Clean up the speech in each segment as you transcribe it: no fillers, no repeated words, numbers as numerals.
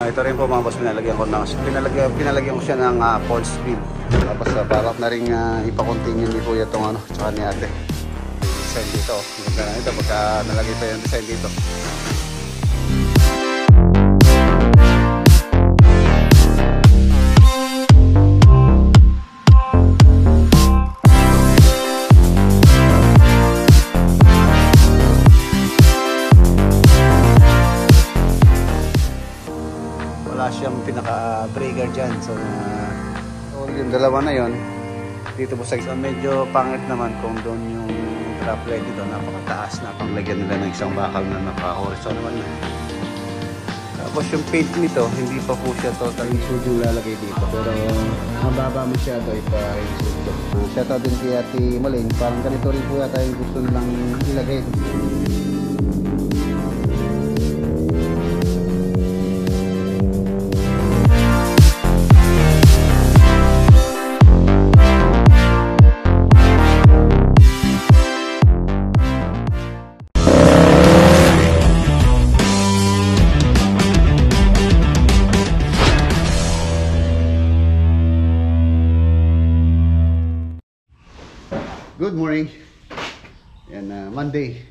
Ito rin po mga boss, pinalagyan ko siya ng false speed. Tapos balak na rin ipa-continue ni kuya itong ano, tsaka ni ate. Design dito, ganda na ito pagka nalagay pa yung design dito. Wala siyang pinaka-breaker dyan, so yung dalawa na yon dito po sa isang medyo pangit naman kung doon yung drop light dito, napakataas na panglagyan nila ng isang bakal na naka-horizontal naman na. Tapos yung paint nito hindi pa po siya totally sure yung lalagay dito, pero mababa masyado ipa-insert. Shout out din kay Ate Malin, parang ganito rin po yata yung gusto nilang ilagay. Good morning. Yan, Monday.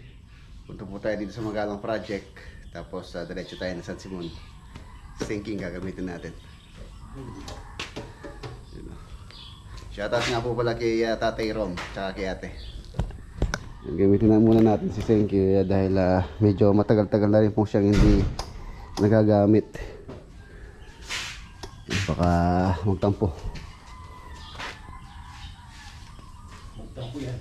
Punta po tayo dito sa Magalang Project. Tapos diretso tayo na San Simon. Sinking gagamitin natin. Shoutout nga po pala kay Tatay Rom tsaka kay ate. Gamitin na muna natin si Sinking dahil medyo matagal-tagal na rin po siyang hindi nagagamit. Baka magtampo. Magtampo yan.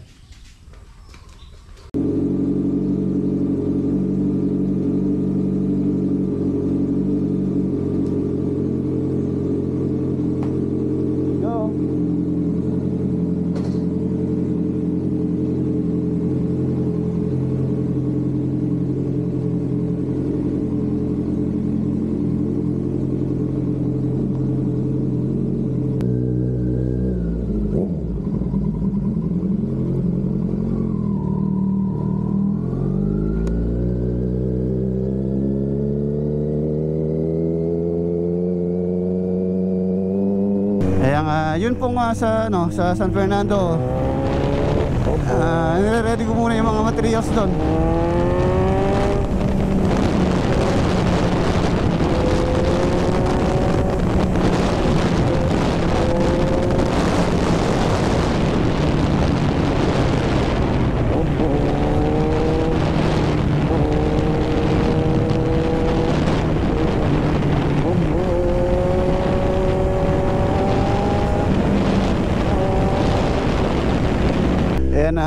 Yun pong sa San Fernando. Ready ko muna yung mga materials doon.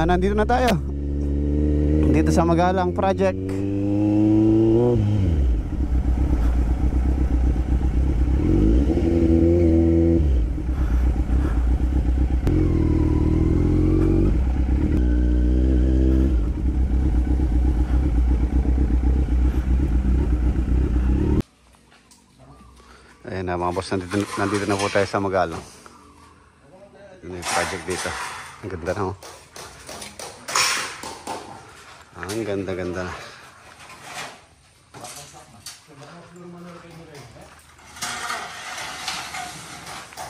Nandito na tayo dito sa Magalang Project. Ayan na mga boss, nandito na po tayo sa Magalang. Yun yung project dito. Ang ganda na. Ang ganda-ganda na.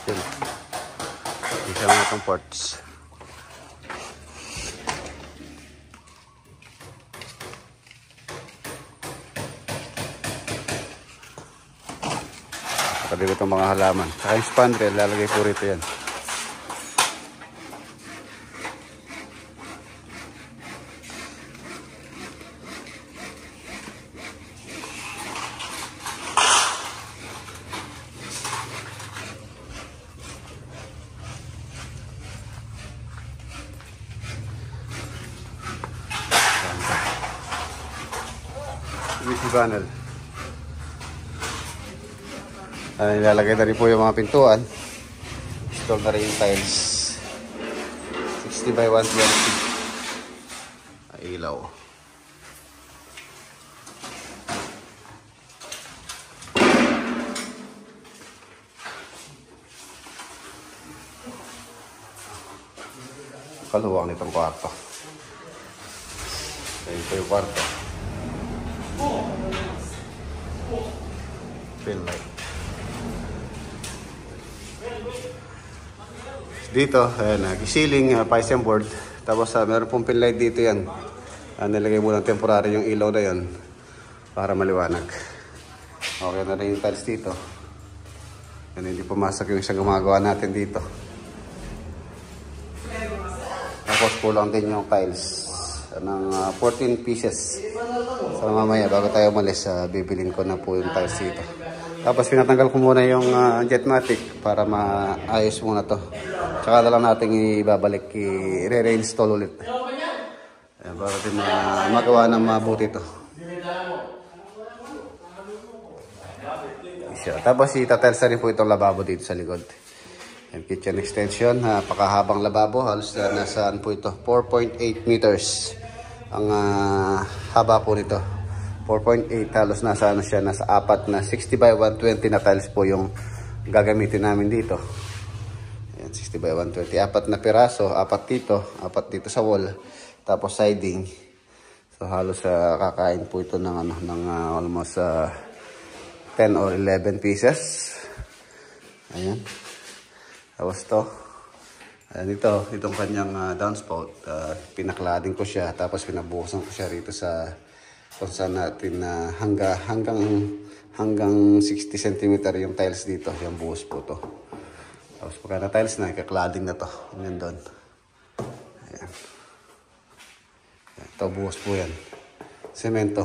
Yun. Isa mga itong ports. Pwede ko itong mga halaman. Saka yung spandrel, lalagay po rito yan. Panel. Nilalagay na rin po yung mga pintuan. Install na rin yung tiles. 60 by 120. Ilaw. Kaluwang nitong kwarto. Ito yung kwarto. fill light. Dito, ayan, ceiling, PSM board. Tapos meron pong fill light dito yan. Nilagay muna temporary yung ilaw na yan para maliwanag. Okay na rin yung tiles dito. Yan, hindi pumasok yung isang gumagawa natin dito. Tapos kulang din yung tiles ng 14 pieces. So mamaya bago tayo umalis, bibilin ko na po yung tiles dito. Tapos pinatanggal ko muna yung Jetmatic para maayos muna to. Tsaka na lang natin ibabalik, i-reinstall ulit. Ayan, para din magawa ng mabuti to. Tapos itatiles na rin po itong lababo dito sa likod. Ayan, kitchen extension, napakahabang lababo. Halos nasaan po ito? 4.8 meters ang haba po nito. 4.8, halos nasa ano siya, nasa 4 na 60 by 120 na tiles po yung gagamitin namin dito. Ayan, 60 by 120, 4 na piraso, 4 dito sa wall, tapos siding. So halos kakain po ito ng ano, ng almost 10 or 11 pieces. Ayan. Tapos to, ayan, itong kanyang downspout, pinaklading ko siya, tapos pinabukasan ko siya rito sa kung saan natin hanggang 60 cm yung tiles dito, yung buhos po to. Tapos pagka na tiles na, kaklading na to. Yan doon. Ayan. Ito, buhos po yan. Semento.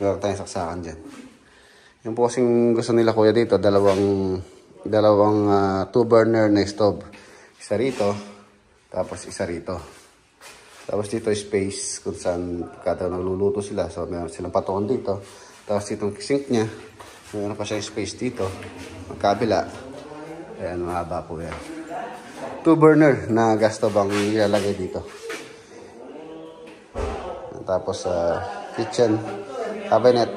Meron tayong saksakan dyan. Yung po kasing gusto nila kuya dito, dalawang 2 burner na stove. Isa rito, tapos isa rito. Tapos dito space kung saan kada nagluluto sila. So meron silang patungan dito. Tapos itong sink niya, meron pa siya space dito. Magkabila. Ayan, mahaba po yan. 2 burner na gas stove ang ilalagay dito. Tapos kitchen cabinet.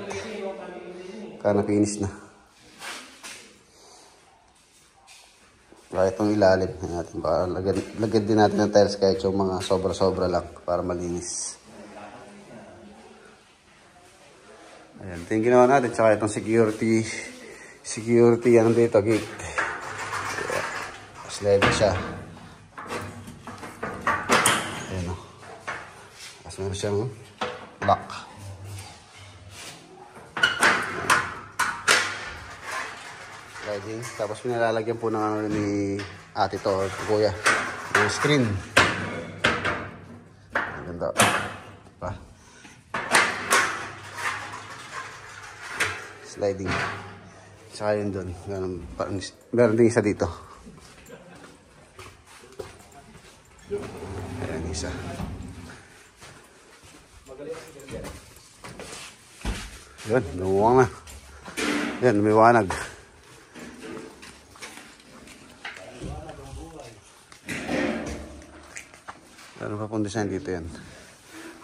Kana finish na. Itong ilalim natin, lagyan din natin ng tiles kahit yung mga sobra-sobra lang para malinis. Ayan, ito yung ginawa natin. Tsaka itong security yan dito, gate. Mas level siya. Ayan o. Mas meron siyang lock. Tapos pinalalagyan po ng ano ni ate to, kuya, yung screen. Ganda pa. Sliding. Saka yun doon. Meron din isa dito. Ayan isa. Yun, lumuwang na. Yan, lumiwanag. Meron pa pong design dito yan.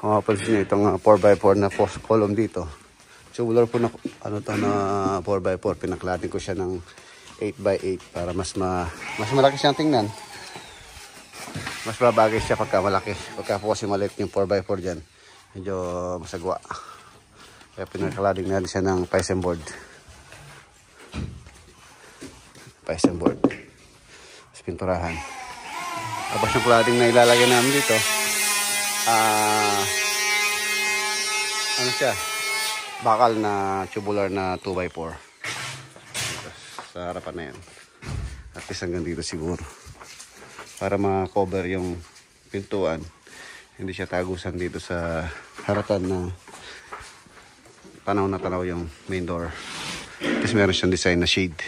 Kung mapapansin nyo, itong 4x4 na post column dito. Tubular po na, ano to, na 4x4. Pinaklading ko siya ng 8x8 para mas malaki siyang tingnan. Mas babagay siya pagka malaki. Pagka po kasi maliit yung 4x4 dyan, medyo masagwa. Kaya pinaklading natin siya ng PSM board. PSM board. Tapos pinturahan. Tapos yung cladding na ilalagay namin dito, ano siya, bakal na tubular na 2x4. Sa harapan na yan. At least hanggang dito siguro. Para ma-cover yung pintuan. Hindi siya tagusan dito sa harapan na tanaw na tanaw yung main door. Tapos meron siyang design na shade.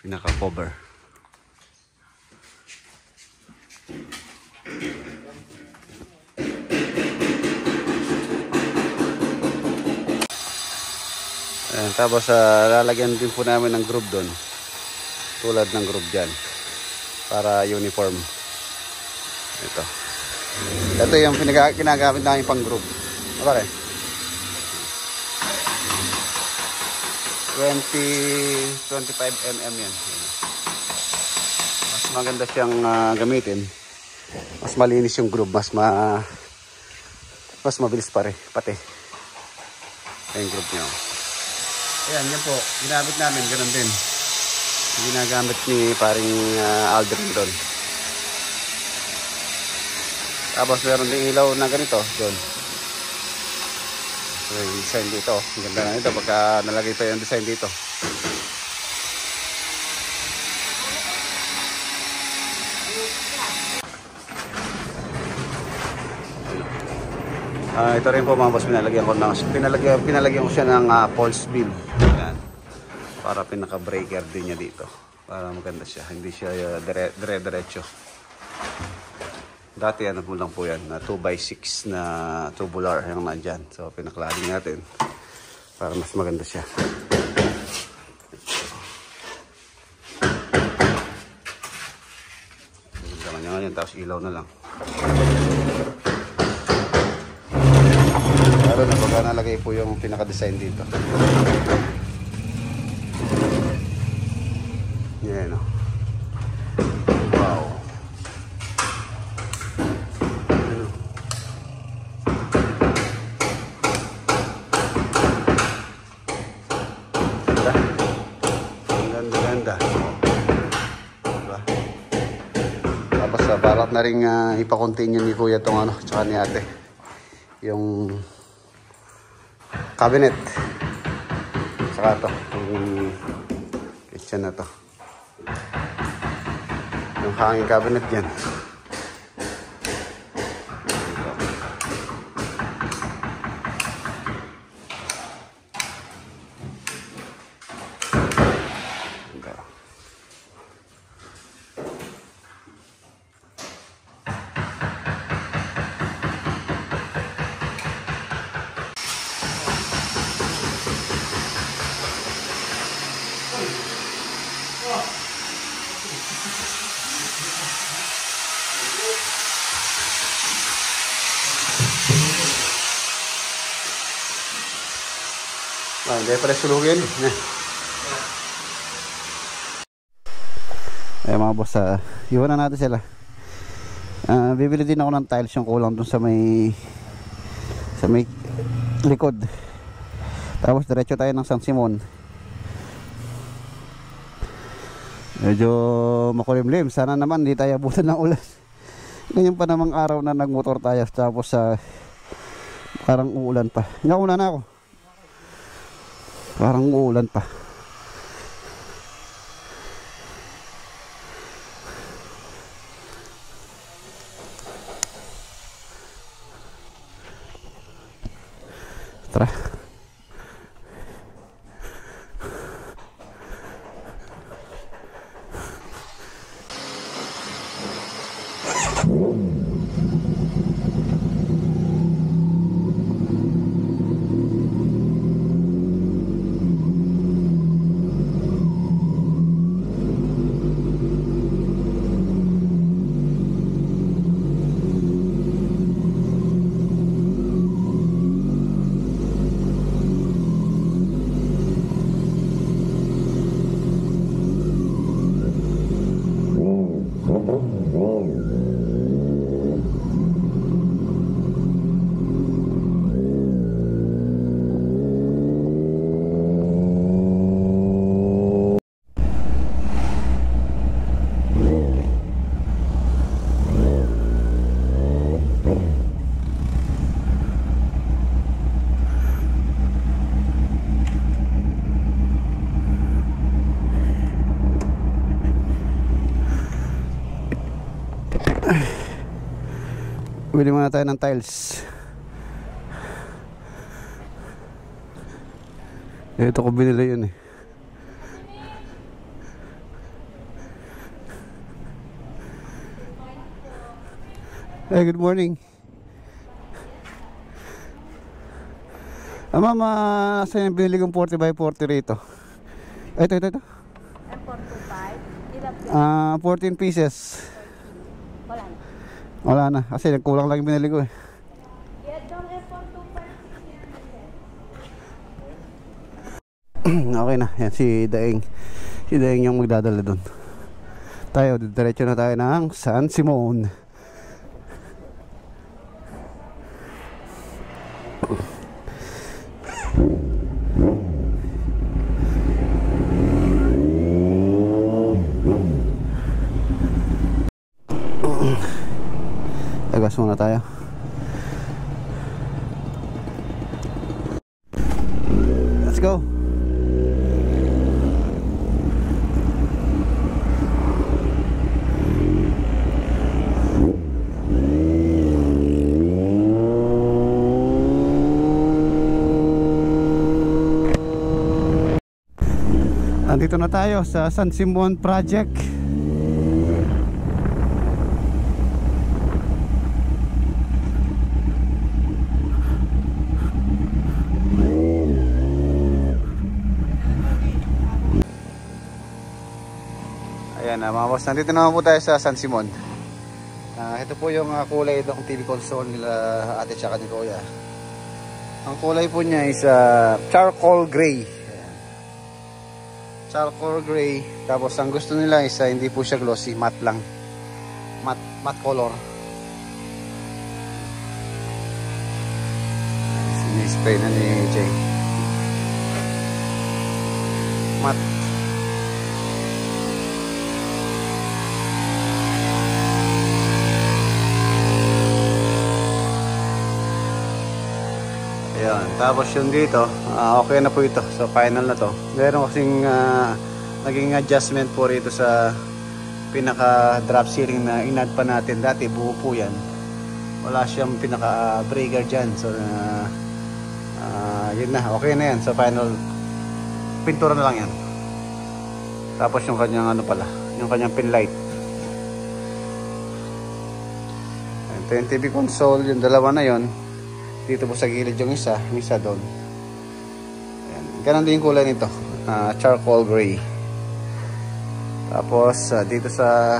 Pinaka-cover. Ayan, tapos lalagyan din po namin ng groove doon. Tulad ng groove dyan. Para uniform. Ito yung ginagamit namin pang groove. Ano pare? 25 mm yan. Mas maganda siyang gamitin. Mas malinis yung groove. Mas mabilis pati. Yung groove niya. Ayan, yan po. Ginamit namin, ganun din. Ginagamit ni paring Aldrin doon. Tapos meron din ilaw na ganito doon. So, yung design dito. Ang ganda na ito pagka nalagay pa yung design dito. Ito rin po mga boss, pinalagyan ko siya ng pulse beam. Ayan. Para pinaka-breaker din niya dito. Para maganda siya. Hindi siya dire-diretso. Dati ano po lang po yan, na 2x6 na tubular yung nandyan. So pinaklaring natin para mas maganda siya. Maganda kanya ngayon, tapos ilaw na lang. Pero na pagka nalagay po yung pinaka-design dito. Yan o. Wow. Ganda. Diba? Tapos barat na rin ipakontinue ni kuya itong ano, tsaka ni ate. Yung cabinet. Saka ito. Yung kitchen na to. Yung hanging cabinet dyan. Hindi pala sulugin. Ay mga boss, iwanan natin sila. Bibili din ako ng tiles yung kulang dun sa may likod. Tapos diretso tayo ng San Simon. Medyo makulimlim. Sana naman hindi tayo abutan ng ulan. Ganyan pa namang araw na nagmotor tayo. Tapos parang uulan pa. Nauna na ako. Parang uulan pa. Tara. Bili muna tayo ng tiles. Ito ko binili yun eh. Hey, good morning. Mama, saan yung binili kong 40 by 40 rito? Ito. 45? 14 pieces. Wala na, kasi nagkulang lang yung binili ko eh. Okay na, yan si Daeng. Si Daeng yung magdadala doon. Tayo, diretso na tayo ng San Simon. labas muna tayo. Let's go. Nandito na tayo sa San Simon Project. Ayan mga boss, nandito naman po tayo sa San Simon. Ito po yung kulay ng TV console nila ate tsaka ni kuya. Ang kulay po niya is charcoal gray. Charcoal gray. Tapos ang gusto nila is hindi po siya glossy, matte lang. Matte color. Sini-spray na ni Jay. Matte. Ayan. Tapos yung dito, okay na po ito. So final na to. Meron kasing naging adjustment po rito sa pinaka drop ceiling na inad pa natin. Dati buo po yan. Wala siyang pinaka breaker dyan. So yun na. Okay na yan. So final pintura na lang yan. Tapos yung kanyang ano pala, yung kanyang pin light. Ito yung TV console. Yung dalawa na yon. Dito po sa gilid yung isa doon. Ayan. Ganun din yung kulay nito, charcoal gray. Tapos dito sa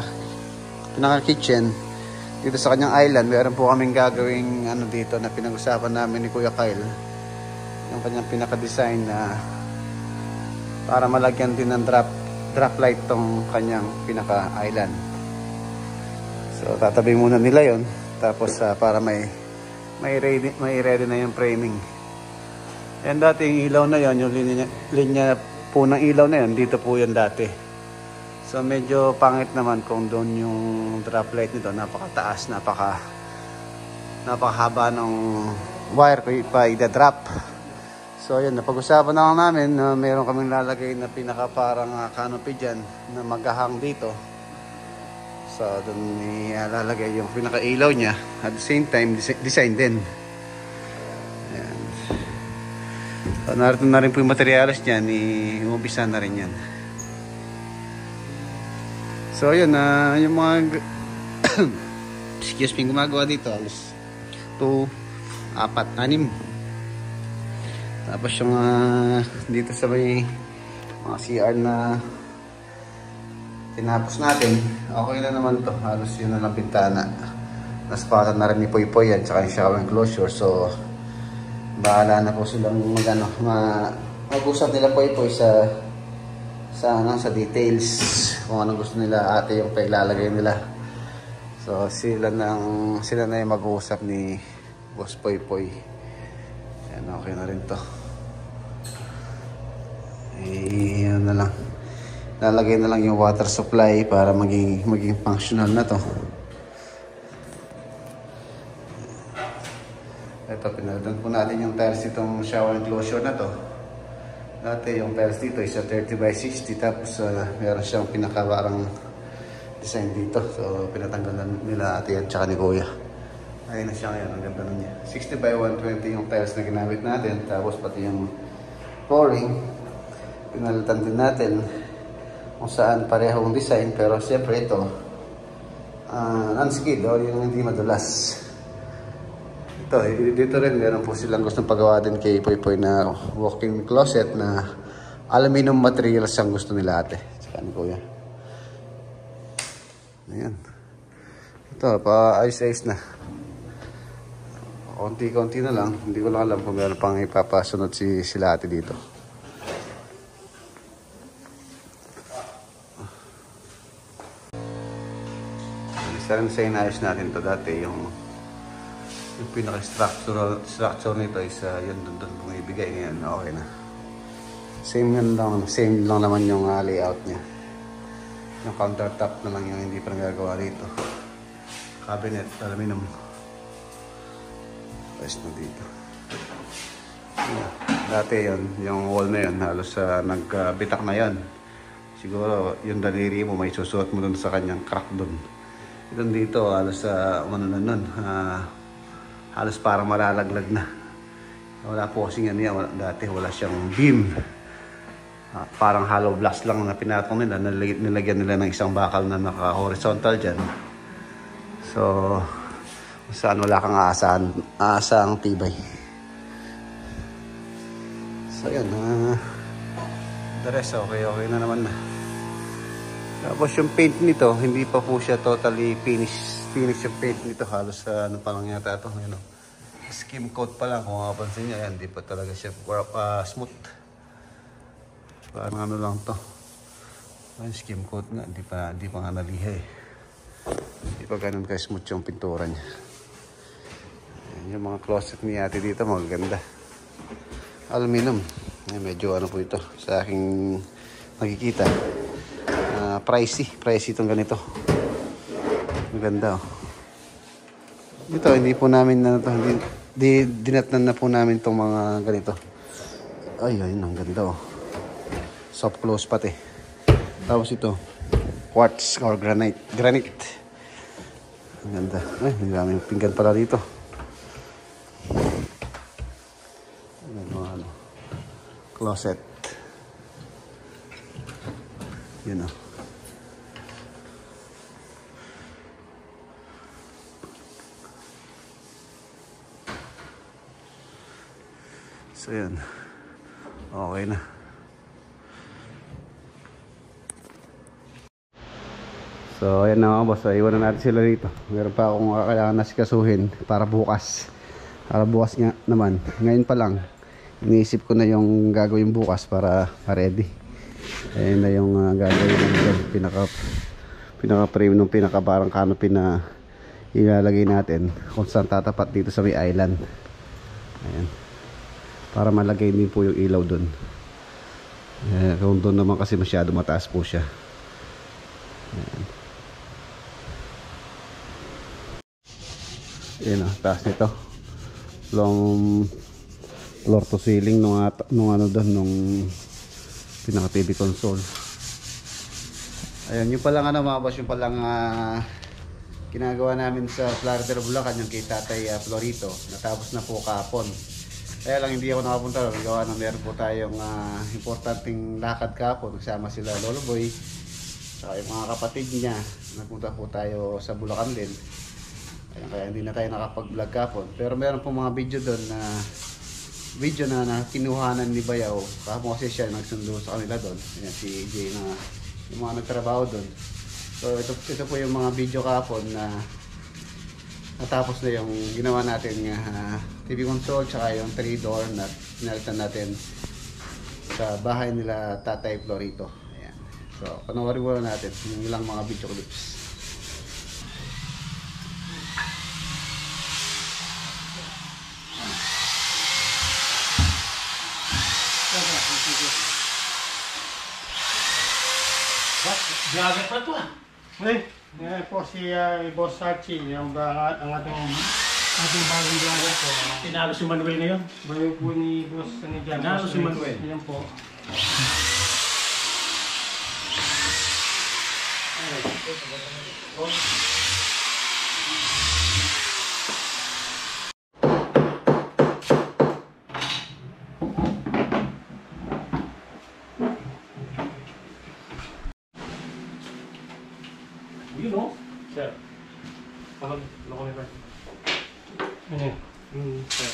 pinaka kitchen, dito sa kanyang island, meron po kaming gagawing ano dito na pinag-usapan namin ni Kuya Kyle. Yung kanyang pinaka-design na para malagyan din ng drop light tong kanyang pinaka-island. So tatabi muna nila yon. Tapos para may ready na yung framing. Yan dati yung ilaw na yon, yung linya po ng ilaw na yon, dito po yan dati. So medyo pangit naman kung doon yung drop light nito, napakataas, napakahaba ng wire ko pa i-drop. So yun, napag-usapan na lang namin na meron kaming lalagay na pinaka parang canopy dyan na maghahang dito. So doon ilalagay yung pinaka-ilaw niya. At the same time, design din. Ayan. So narito na rin po yung materials niya. Umubisa na rin yan. So yun, yung mga excuse me, gumagawa dito. Alas 2, 4, 6. Tapos yung dito sa may mga CR na tinapos natin, okay na naman to. Halos yun na lang bintana. Naspatan na rin ni Poy Poy yan, tsaka yung shower enclosure. So bahala na po silang mag-usap nila Poy Poy sa details, kung anong gusto nila ate yung pailalagay nila. So sila na yung mag-uusap ni Boss Poy Poy. Yan, okay na rin to. Yan na lang. Lalagay na lang yung water supply para maging functional na to. Ito, pinalitan po natin yung tiles itong shower enclosure na to. Dati yung tiles dito is 30 by 60, tapos meron siyang pinakabarang design dito. So pinatanggalan nila ate at saka ni kuya. Ayun na siya ngayon, ang ganda niya. 60 by 120 yung tiles na ginamit natin, tapos pati yung flooring pinalitan din natin kung saan parehong design, pero siyempre ito unskid o yung hindi madulas. Ito, dito rin meron po silang gustong pagawa din kay Poy Poy na walk-in closet na aluminum materials ang gusto nila ate saka ni kuya. Ayan, ito pa ayos-ayos na, konti-konti na lang. Hindi ko lang alam kung meron pang ipapasunod sila ate dito. Isa rin sa inayos natin to dati, yung pinaka-structure nito is yun doon bumibigay. Ngayon okay na. Same lang naman yung layout niya. Yung countertop na lang yung hindi pa nagagawa dito. Cabinet, aluminum. Ayos na dito. Dati yun, yung wall na yun, halos nagbitak na yun. Siguro yung daliri mo may susuot mo dun sa kanyang crack dun. Itong dito, halos halos parang malalaglag na. Wala po kasi yan yan. Dati wala siyang beam. Parang hollow blocks lang na pinatong nila. Nilagyan nila ng isang bakal na naka-horizontal dyan. So, saan wala kang aasang tibay. So, yun. The rest, okay na naman na. Tapos yung paint nito, hindi pa po siya totally finish yung paint nito. Halos ano pa lang yata ito. You know, skim coat pa lang. Kung makapansin nyo, hindi pa talaga siya smooth. Parang ano lang to. Skim coat nga, hindi pa nga naliha eh. Hindi pa ganun ka-smooth yung pintura niya. Ayan, yung mga closet ni ate dito, magaganda. Aluminum. Medyo ano po ito sa aking nakikita. Pricey itong ganito. Maganda oh. Ito hindi po namin dinatnan na po namin itong mga ganito. Ay, ang ganda oh. Soft close pati. Tapos ito quartz or granite. Ang ganda. Ay, may daming pinggan pala dito. Closet. Yun o. So yun. Okay na. So ayan na mga boss. So, iwan na natin sila dito. Meron pa akong kailangan nasikasuhin para bukas. Para bukas nga naman. Ngayon pa lang. Iniisip ko na yung gagawin bukas para ready. Ayun na yung gagawin ng pinaka-frame ng pinaka-parang canopy na ilalagay natin kung saan tatapat dito sa may island. Ayan. Para malagay din po yung ilaw dun. Kung doon naman kasi masyado mataas po siya. Ayan. Ayan o, taas nito. Floor to ceiling nung ano doon, nung pinaka TV console. Ayun, yung palang ano mga boss, yung palang ginagawa namin sa Florida, Bulacan, yung kay Tatay Florito. Natapos na po kahapon. Kaya lang hindi ako nakapunta doon. Gawa na meron po tayong importanteng lakad kahapon. Nagsama sila Lolo Boy, saka yung mga kapatid niya. Nagpunta po tayo sa Bulacan din. Kaya hindi na tayo nakapag-vlog kahapon. Pero meron po mga video doon na kinuhanan ni Bayaw. Kahapon kasi siya nagsundo sa kanila doon. Ayan, si AJ na yung mga nagtrabaho doon. So ito po yung mga video kahapon na natapos na yung ginawa natin TV console tsaka yung 3-door na pinalitan natin sa bahay nila Tatay Florito. Ayan. So panoorin muna natin yung ilang mga video clips. Vlogger pa to ah. Po si Boss Archie, ang ating bagong vlogger po. Tinalo si Manuel ngayon. Bayo po ni Boss Jan. Tinalo si Manuel. Yan po. You know? Sir. Ano kami ba? Ano? Sir.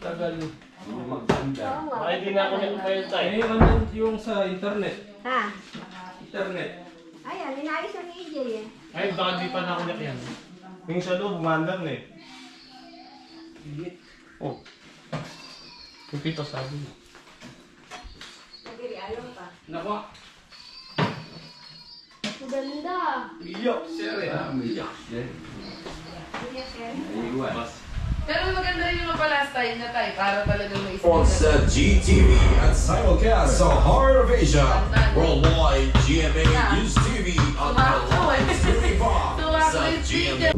Tagal maganda. Bakit di na ako nagpapalit tayo? Eh, ano yung sa internet? Ha? Internet. Ayan, inayos yung EJ eh. Ay, baka di pa na ako nakyan. Yung sa loob, umandar na eh. Oh. Yung pito sabi mo. Nagiri-ayaw pa. Nako. Maganda. Iyok, sir. Iyok, sir. Yes, sir. Iwan. Pero maganda rin yung pala style niya tayo para talagang may On sa GTV at simulcast sa Heart of Asia. Worldwide GMA News TV at Tumakbo eh. Live 35 Tumakbo sa yung GMA.